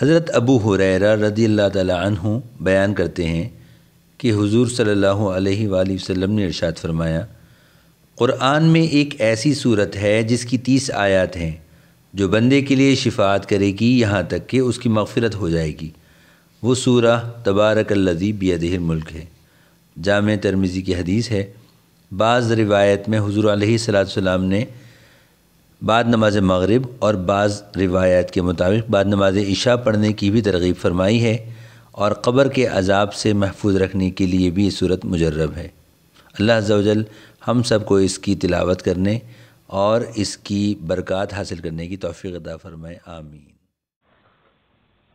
حضرت ابو ہریرہ رضی اللہ تعالی عنہ بیان کرتے ہیں کہ حضور صلی اللہ علیہ وآلہ وسلم نے ارشاد فرمایا، قرآن میں ایک ایسی صورت ہے جس کی 30 آیات ہیں جو بندے کے لیے شفاعت کرے گی یہاں تک کہ اس کی مغفرت ہو جائے گی۔ وہ سورہ تبارک الذی بیدہ الملک ہے۔ جامع ترمذی کی حدیث ہے۔ بعض روایت میں حضور علیہ السلام نے بعد نماز مغرب اور بعض روایات کے مطابق بعد نماز عشاء پڑھنے کی بھی ترغیب فرمائی ہے، اور قبر کے عذاب سے محفوظ رکھنے کے لیے بھی یہ صورت مجرب ہے۔ اللہ عز و جل ہم سب کو اس کی تلاوت کرنے اور اس کی برکات حاصل کرنے کی توفیق عطا فرمائے، آمین۔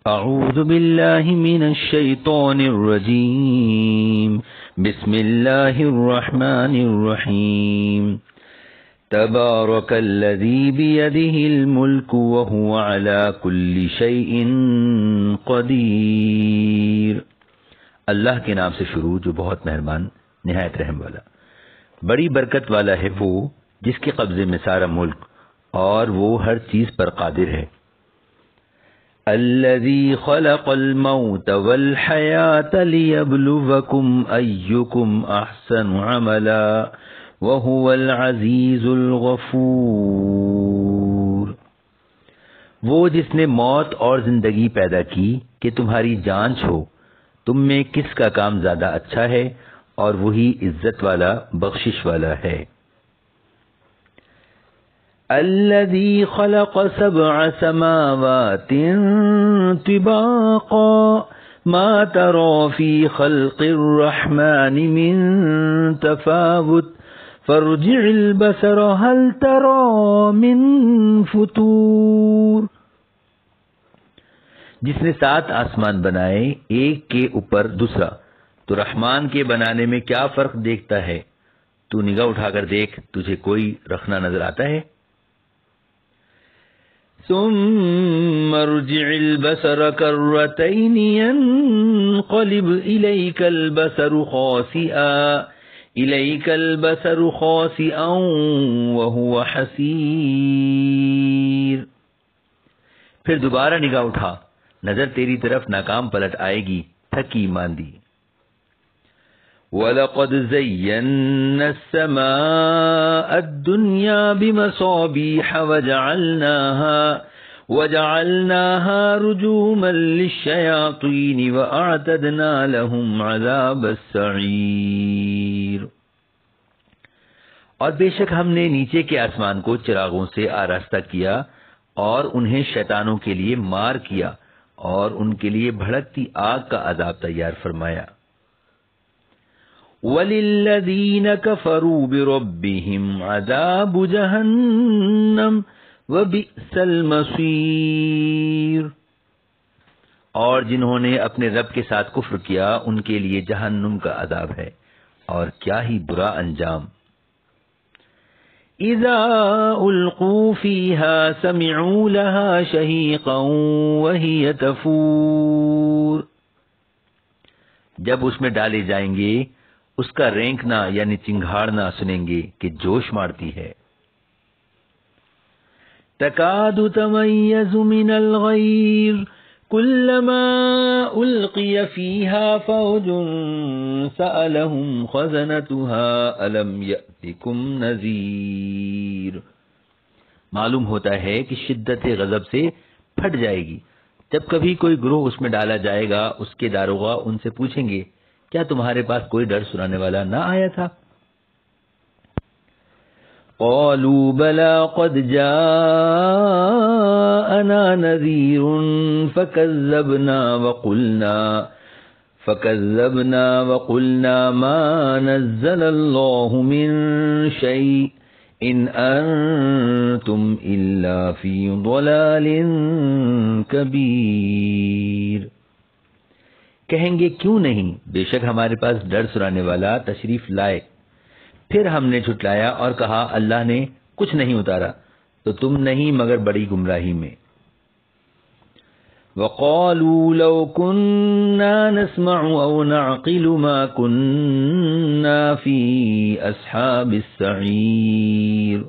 اعوذ باللہ من الشیطان الرجیم، بسم اللہ الرحمن الرحیم۔ تبارک الذی بیدہ الملک وہو علی کل شیء قدیر۔ اللہ کے نام سے شروع جو بہت مہربان نہایت رحم والا۔ بڑی برکت والا ہے وہ جس کے قبضے میں سارا ملک اور وہ ہر چیز پر قادر ہے۔ الذی خلق الموت والحیاة لیبلوکم ایکم احسن عملا وہو العزیز الغفور۔ وہ جس نے موت اور زندگی پیدا کی کہ تمہاری جانچ ہو تم میں کس کا کام زیادہ اچھا ہے، اور وہی عزت والا بخشش والا ہے۔ الذی خلق 7 سماوات طباقا ما ترى في خلق الرحمن من تفاوت فارجع البصر هل ترى من فطور۔ جس نے 7 آسمان بنائے ایک کے اوپر دوسرا، تو رحمان کے بنانے میں کیا فرق دیکھتا ہے؟ تو نگاہ اٹھا کر دیکھ، تجھے کوئی رخنا نظر آتا ہے؟ ثم ارجع البصر كرتين ينقلب إليك البصر خاسئا وهو حسير۔ پھر دوبارہ نگاہ اٹھا، نظر تیری طرف ناکام پلٹ آئے گی، تھکی ماندی۔ وَلَقَدْ زَيَّنَّا السَّمَاءَ الدُّنْيَا بِمَصَابِيحَ وَجَعَلْنَاهَا رُجُومًا لِلشَّيَاطِينِ وَأَعْتَدْنَا لَهُمْ عَذَابَ السَّعِيرِ۔ اور بے شک ہم نے نیچے کے آسمان کو چراغوں سے آراستہ کیا اور انہیں شیطانوں کے لیے مار کیا اور ان کے لیے بھڑکتی آگ کا عذاب تیار فرمایا۔ وَلِلَّذِينَ كَفَرُوا بِرَبِّهِمْ عَذَابُ جَهَنَّمَ وَبِئْسَ الْمَصِيرُ۔ اور جنہوں نے اپنے رب کے ساتھ کفر کیا ان کے لیے جہنم کا عذاب ہے، اور کیا ہی برا انجام۔ اذا القوا فيها سمعوا لها شهيقا وهي تفور۔ جب اس میں ڈالے جائیں گے اس کا رینکنا یعنی چنگھاڑنا سنیں گے کہ جوش مارتی ہے۔ تکاد تمیز من الغیر كلما القی فیہا فوج سألہم خزنتها الم یأتکم نذیر۔ معلوم ہوتا ہے کہ شدت غضب سے پھٹ جائے گی جب کبھی کوئی گروہ اس میں ڈالا جائے گا، اس کے داروغہ ان سے پوچھیں گے کیا تمہارے پاس کوئی ڈر سنانے والا نہ آیا تھا؟ قالوا بلى قد جاءنا نذير فكذبنا وقلنا ما نزل الله من شيء إن أنتم إلا في ضلال كبير۔ کہیں گے کیوں نہیں، بے شک ہمارے پاس ڈر سنانے والا تشریف لائے۔ پھر ہم نے جھٹلایا اور کہا اللہ نے کچھ نہیں اتارا، تو تم نہیں مگر بڑی گمراہی میں۔ وَقَالُوا لَوْ كُنَّا نَسْمَعُ أَوْ نَعْقِلُ مَا كُنَّا فِي أَصْحَابِ السَّعِيرِ۔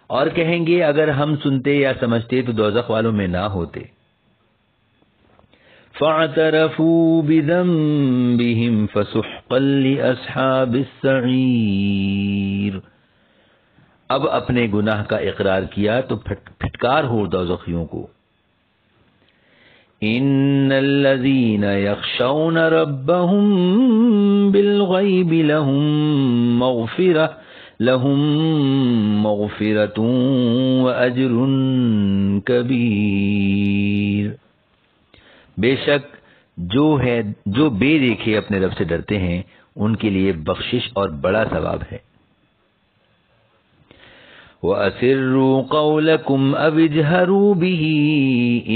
اور کہیں گے اگر ہم سنتے یا سمجھتے تو دوزخ والوں میں نہ ہوتے۔ فاعترفوا بذنبهم فسحقا لأصحاب السعیر، اب اپنے گناہ کا اقرار کیا تو پھٹکار ہو دوزخیوں کو. ان الذين يخشون ربهم بالغیب لهم مغفرة واجر کبیر، بے شک جو بے دیکھے اپنے رب سے ڈرتے ہیں ان کے لیے بخشش اور بڑا ثواب ہے. وَأَسِرُّوا قَوْلَكُمْ أَوِ اجْهَرُوا بِهِ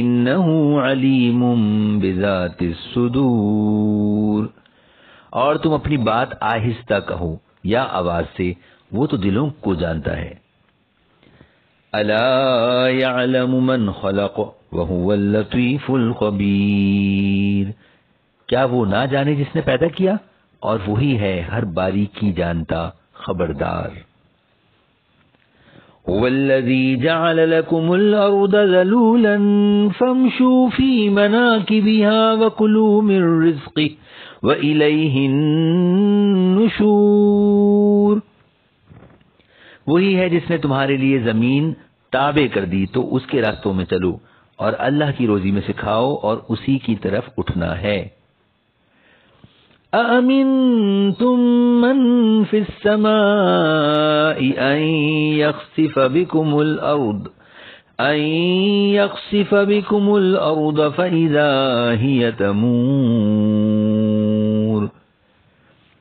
إِنَّهُ عَلِيمٌ بِذَاتِ الصُّدُورِ، اور تم اپنی بات آہستہ کہو یا آواز سے، وہ تو دلوں کو جانتا ہے. أَلَا يَعْلَمُ مَنْ خَلَقَ وَهُوَ اللَّطِيفُ الْخَبِيرُ، کیا وہ نہ جانے جس نے پیدا کیا اور وہی ہے ہر باریکی جانتا خبردار. هو الذي جعل لكم الأرض ذلولا فامشوا في مناكبها وكلوا من رزقه وإليه النشور، وہی ہے جس نے تمہارے لیے زمین تابع کر دی تو اس کے راستوں میں چلو اور اللہ کی روزی میں سے کھاؤ اور اسی کی طرف اٹھنا ہے. أَأَمِنْتُمْ مَنْ فِي السَّمَاءِ أَنْ يَخْسِفَ بِكُمُ الْأَرْضَ فَإِذَا هِيَ تَمُورُ،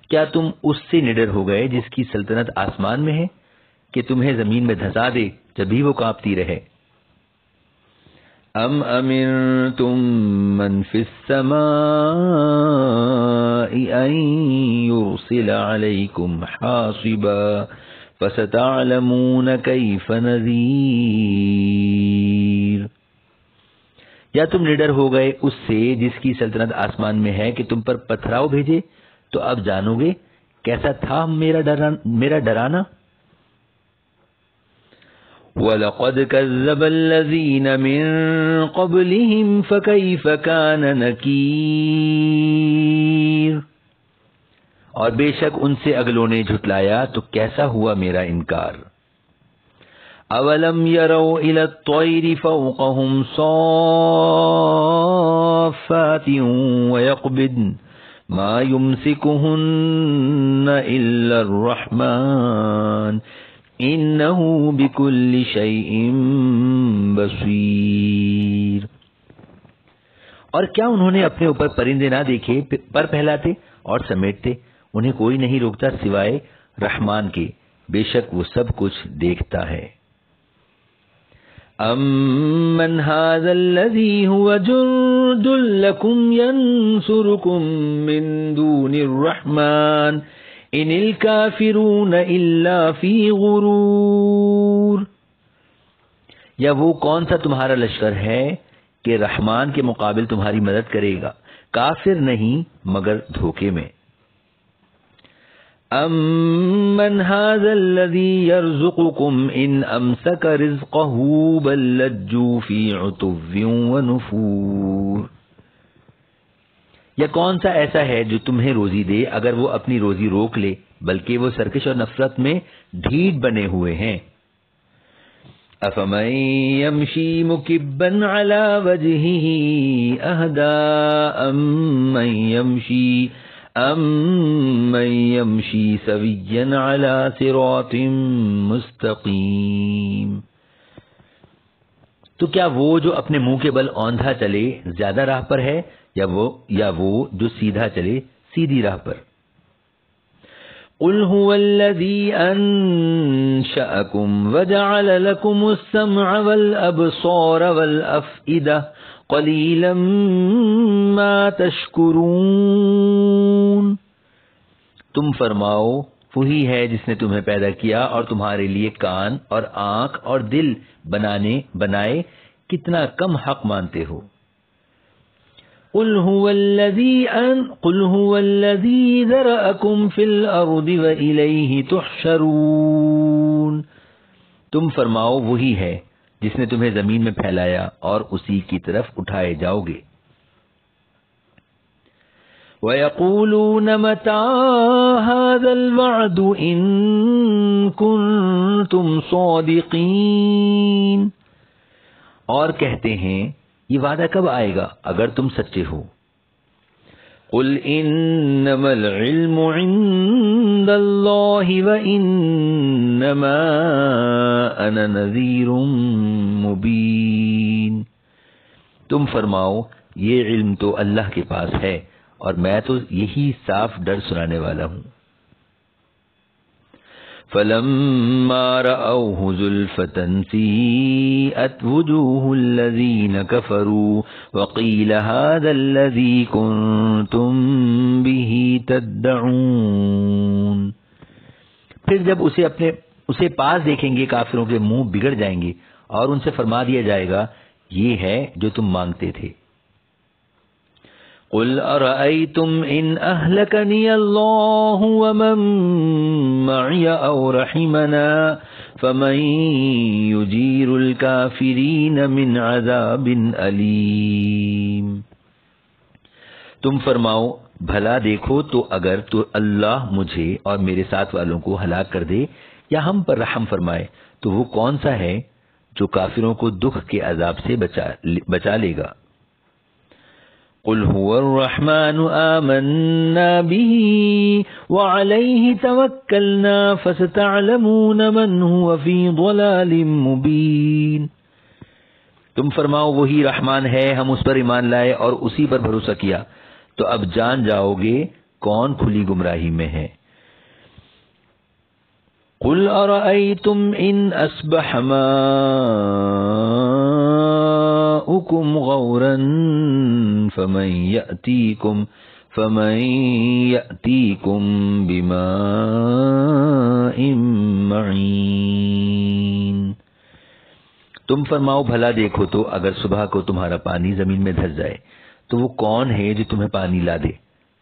کیا تم اس سے نڈر ہو گئے جس کی سلطنت آسمان میں ہے کہ تمہیں زمین میں دھسا دے جب بھی وہ کانپتی رہے. ام امنتم من فی السماء ان یرسل علیکم حاصبا فستعلمون کیف نذیر، یا تم نڈر ہو گئے اس سے جس کی سلطنت آسمان میں ہے کہ تم پر پتھراؤ بھیجے تو اب جانو گے کیسا تھا میرا ڈرانا. وَلَقَدْ كَذَّبَ الَّذِينَ مِن قَبْلِهِمْ فَكَيْفَ كَانَ نَكِيرٌ، اور بے شک ان سے اگلوں نے جھٹلایا تو کیسا ہوا میرا انکار. أَوَلَمْ يَرَوْا إِلَى الطَّيْرِ فَوْقَهُمْ صَافَّاتٍ وَيَقْبِضْنَ مَا يُمْسِكُهُنَّ إِلَّا الرَّحْمَنُ انہو بکل شیء بصیر، اور کیا انہوں نے اپنے اوپر پرندے نہ دیکھے پر پھیلاتے اور سمیٹتے، انہیں کوئی نہیں روکتا سوائے رحمان کے، بے شک وہ سب کچھ دیکھتا ہے. امن ھذا الذی ھو جند لکم ینصرکم من دون الرحمن ان الکافرون الا فی غرور، یا وہ کون سا تمہارا لشکر ہے کہ رحمان کے مقابل تمہاری مدد کرے گا، کافر نہیں مگر دھوکے میں. امن ھذا الذی یرزقکم ان امسک رزقہ بل لجوا فی عتو ونفور، یا کون سا ایسا ہے جو تمہیں روزی دے اگر وہ اپنی روزی روک لے، بلکہ وہ سرکش اور نفرت میں ڈھیٹ بنے ہوئے ہیں. افمن یمشی مکبا علی وجہہ اہدی امن یمشی سویا علی صراط مستقیم، تو کیا وہ جو اپنے منہ کے بل اوندھا چلے زیادہ راہ پر ہے یا وہ جو سیدھا چلے سیدھی راہ پر. قل هو الذی انشأکم وجعل لکم السمع والابصار والافئدہ قلیلا ما تشکرون، تم فرماؤ وہی ہے جس نے تمہیں پیدا کیا اور تمہارے لیے کان اور آنکھ اور دل بنائے، کتنا کم حق مانتے ہو. قل هو الذی ذرأکم فی الارض وإلیہ تحشرون، تم فرماؤ وہی ہے جس نے تمہیں زمین میں پھیلایا اور اسی کی طرف اٹھائے جاؤ گے. وَيَقُولُونَ مَتَىٰ هَٰذَا الْوَعْدُ إِن كُنتُمْ صَادِقِينَ، اور کہتے ہیں یہ وعدہ کب آئے گا اگر تم سچے ہو۔ قُلْ إِنَّمَا الْعِلْمُ عِندَ اللَّهِ وَإِنَّمَا أَنَا نَذِيرٌ مُبِينٌ، تم فرماؤ یہ علم تو اللہ کے پاس ہے اور میں تو یہی صاف ڈر سنانے والا ہوں۔ فَلَمَّا رَأَوْهُ زُلْفَةً سِيئَتْ وُجُوهُ الَّذِينَ كَفَرُوا وَقِيلَ هَٰذَا الَّذِي كُنتُم بِهِ تَدَّعُونَ، پھر جب اسے پاس دیکھیں گے کافروں کے منہ بگڑ جائیں گے اور ان سے فرما دیا جائے گا یہ ہے جو تم مانگتے تھے۔ قُلْ أَرَأَيْتُمْ إِنْ أَهْلَكَنِيَ اللَّهُ وَمَن مَّعِيَ أَوْ رَحِمَنَا فَمَن يُجِيرُ الْكَافِرِينَ مِنْ عَذَابٍ أَلِيمٍ، تم فرماؤ بھلا دیکھو تو اگر تو اللہ مجھے اور میرے ساتھ والوں کو ہلاک کر دے یا ہم پر رحم فرمائے تو وہ کون سا ہے جو کافروں کو دکھ کے عذاب سے بچا لے گا۔ قُلْ هُوَ الرَّحْمَٰنُ آمَنَّا بِهِ وَعَلَيْهِ تَوَكَّلْنَا فَسَتَعْلَمُونَ مَنْ هُوَ فِي ضَلَالٍ مُبِينٍ، تم فرماؤ وہی رحمان ہے، ہم اس پر ایمان لائے اور اسی پر بھروسہ کیا، تو اب جان جاؤ گے کون کھلی گمراہی میں ہے۔ قُلْ أَرَأَيْتُمْ إِنْ أَصْبَحَ مَاؤُكُمْ غَوْرًا فَمَن يَأْتِيكُم بِمَاءٍ مَّعِينٍ، تم فرماؤ بھلا دیکھو تو اگر صبح کو تمہارا پانی زمین میں دھس جائے تو وہ کون ہے جو تمہیں پانی لا دے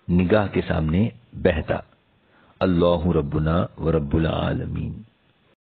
نگاہ کے سامنے بہتا۔ اللہ ربنا و رب العالمین۔